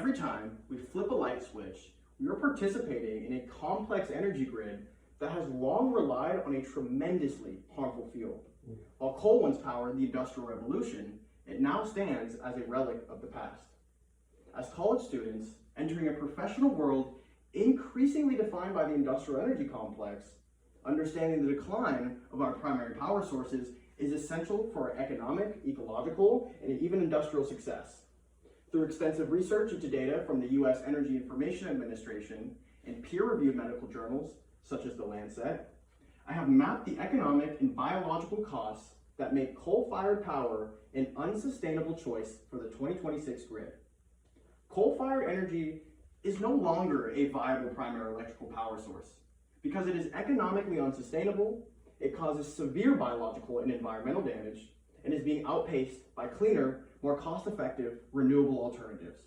every time we flip a light switch, we are participating in a complex energy grid that has long relied on a tremendously harmful fuel. While coal once powered the Industrial Revolution, it now stands as a relic of the past. As college students entering a professional world increasingly defined by the industrial energy complex, understanding the decline of our primary power sources is essential for our economic, ecological, and even industrial success. Through extensive research into data from the U.S. Energy Information Administration and peer-reviewed medical journals, such as The Lancet, I have mapped the economic and biological costs that make coal-fired power an unsustainable choice for the 2026 grid. Coal-fired energy is no longer a viable primary electrical power source. Because it is economically unsustainable, it causes severe biological and environmental damage, and is being outpaced by cleaner, more cost-effective, renewable alternatives.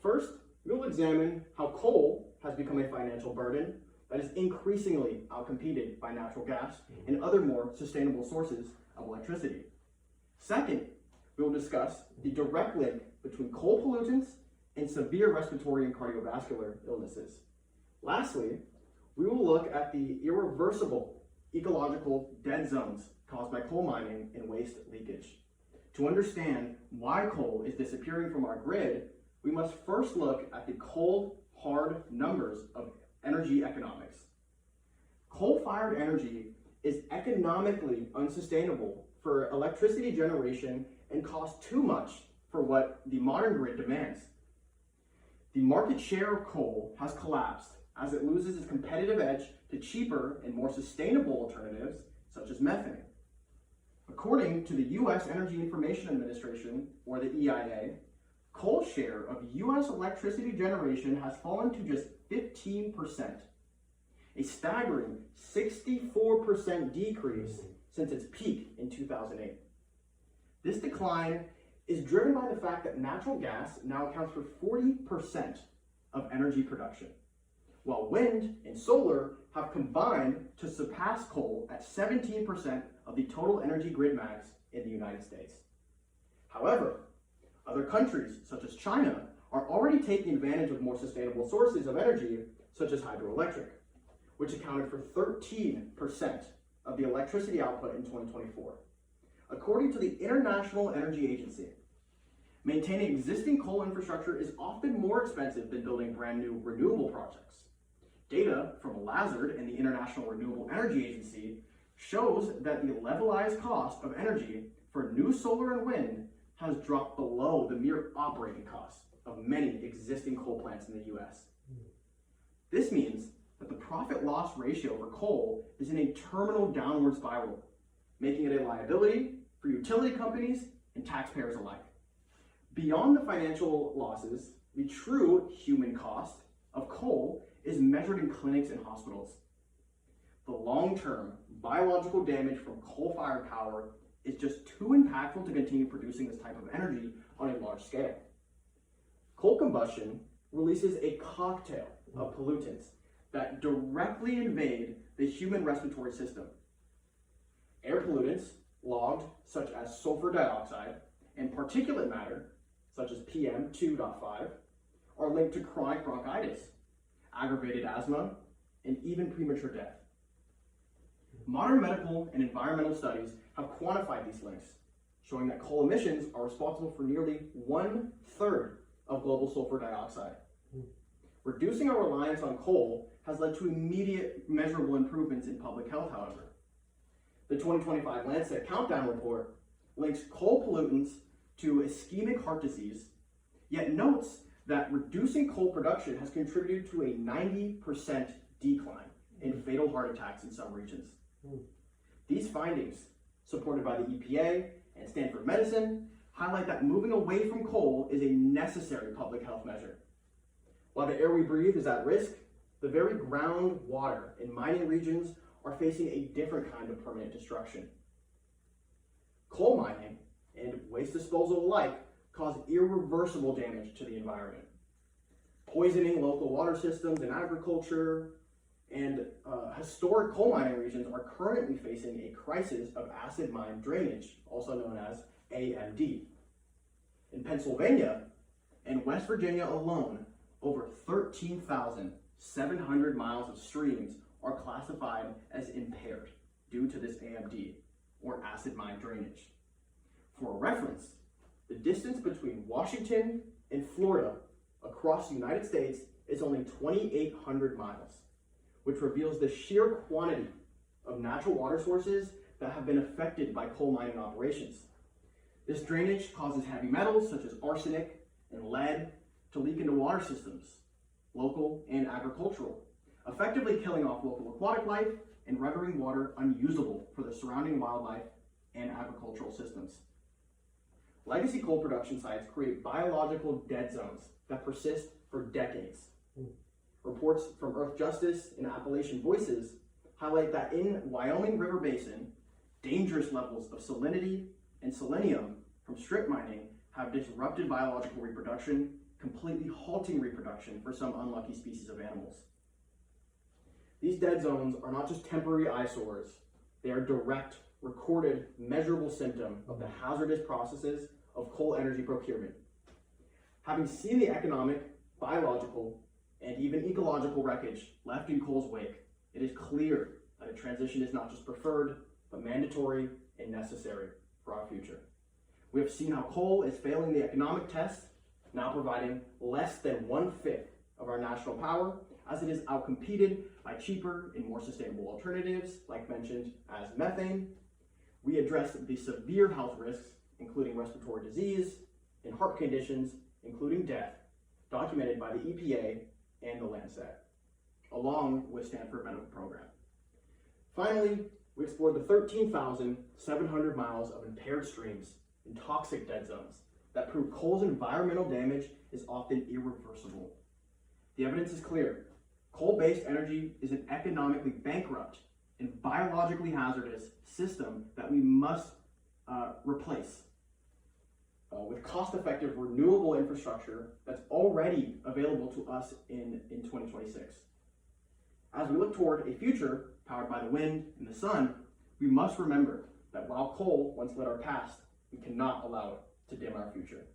First, we will examine how coal has become a financial burden that is increasingly outcompeted by natural gas and other more sustainable sources of electricity. Second, we will discuss the direct link between coal pollutants and severe respiratory and cardiovascular illnesses. Lastly, we will look at the irreversible ecological dead zones caused by coal mining and waste leakage. To understand why coal is disappearing from our grid, we must first look at the cold, hard numbers of energy economics. Coal-fired energy is economically unsustainable for electricity generation and costs too much for what the modern grid demands. The market share of coal has collapsed as it loses its competitive edge to cheaper and more sustainable alternatives such as methane. According to the U.S. Energy Information Administration, or the EIA, coal share of U.S. electricity generation has fallen to just 15%, a staggering 64% decrease since its peak in 2008. This decline is driven by the fact that natural gas now accounts for 40% of energy production, while wind and solar have combined to surpass coal at 17% of the total energy grid max in the United States. However, other countries, such as China, are already taking advantage of more sustainable sources of energy, such as hydroelectric, which accounted for 13% of the electricity output in 2024. According to the International Energy Agency, maintaining existing coal infrastructure is often more expensive than building brand new renewable projects. Data from Lazard and the International Renewable Energy Agency shows that the levelized cost of energy for new solar and wind has dropped below the mere operating costs of many existing coal plants in the US. This means that the profit-loss ratio for coal is in a terminal downward spiral, making it a liability for utility companies and taxpayers alike. Beyond the financial losses, the true human cost of coal is measured in clinics and hospitals. The long-term biological damage from coal-fired power is just too impactful to continue producing this type of energy on a large scale. Coal combustion releases a cocktail of pollutants that directly invade the human respiratory system. Air pollutants logged, such as sulfur dioxide, and particulate matter, such as PM2.5, are linked to chronic bronchitis, aggravated asthma, and even premature death. Modern medical and environmental studies have quantified these links, showing that coal emissions are responsible for nearly 1/3 of global sulfur dioxide. Reducing our reliance on coal has led to immediate measurable improvements in public health, however. The 2025 Lancet Countdown Report links coal pollutants to ischemic heart disease, yet notes that reducing coal production has contributed to a 90% decline in fatal heart attacks in some regions. These findings, supported by the EPA and Stanford Medicine, highlight that moving away from coal is a necessary public health measure. While the air we breathe is at risk, the very groundwater in mining regions are facing a different kind of permanent destruction. Coal mining and waste disposal alike cause irreversible damage to the environment, poisoning local water systems and agriculture, and historic coal mining regions are currently facing a crisis of acid mine drainage, also known as AMD. In Pennsylvania, In West Virginia alone, over 13,700 miles of streams are classified as impaired due to this AMD, or acid mine drainage. For reference, the distance between Washington and Florida across the United States is only 2,800 miles, which reveals the sheer quantity of natural water sources that have been affected by coal mining operations. This drainage causes heavy metals such as arsenic and lead to leak into water systems, local and agricultural, effectively killing off local aquatic life and rendering water unusable for the surrounding wildlife and agricultural systems. Legacy coal production sites create biological dead zones that persist for decades. Reports from Earth Justice and Appalachian Voices highlight that in Wyoming River Basin, dangerous levels of salinity and selenium from strip mining have disrupted biological reproduction, completely halting reproduction for some unlucky species of animals. These dead zones are not just temporary eyesores, they are direct, recorded, measurable symptom of the hazardous processes of coal energy procurement. Having seen the economic, biological, and even ecological wreckage left in coal's wake, it is clear that a transition is not just preferred, but mandatory and necessary for our future. We have seen how coal is failing the economic test, now providing less than 1/5 of our national power, as it is outcompeted by cheaper and more sustainable alternatives, like mentioned as methane. We address the severe health risks, including respiratory disease and heart conditions, including death, documented by the EPA and the Lancet, along with Stanford Medical Program. Finally, we explored the 13,700 miles of impaired streams and toxic dead zones that prove coal's environmental damage is often irreversible. The evidence is clear. Coal-based energy is an economically bankrupt and biologically hazardous system that we must replace with cost-effective renewable infrastructure that's already available to us in 2026. As we look toward a future powered by the wind and the sun, we must remember that while coal once lit our past, we cannot allow it to dim our future.